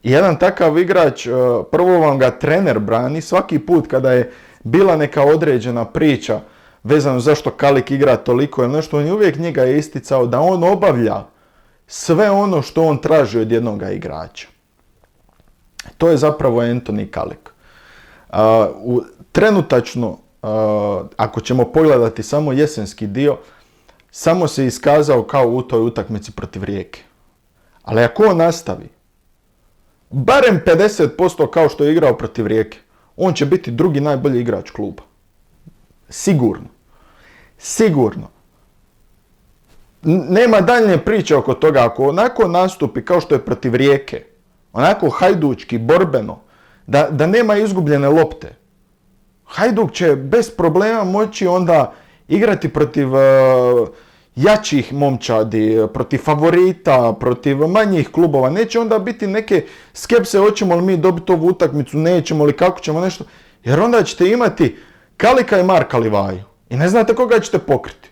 I jedan takav igrač, prvo vam ga trener brani, svaki put kada je bila neka određena priča vezano zašto Kalik igra toliko ili nešto, on je uvijek njega je isticao da on obavlja sve ono što on traži od jednog igrača. To je zapravo Anthony Kalik. Trenutačno, ako ćemo pogledati samo jesenski dio, samo se iskazao kao u toj utakmici protiv Rijeke. Ali ako on nastavi, barem 50% kao što je igrao protiv Rijeke, on će biti drugi najbolji igrač kluba. Sigurno. Sigurno. Nema daljnje priče oko toga. Ako onako nastupi kao što je protiv Rijeke, onako hajdučki, borbeno, da nema izgubljene lopte, Hajduk će bez problema moći onda igrati protiv jačih momčadi, protiv favorita, protiv manjih klubova. Neće onda biti neke skepse, hoćemo li mi dobiti ovu utakmicu, nećemo li, kako ćemo nešto. Jer onda ćete imati Kalika i Marka Livaju i ne znate koga ćete pokriti.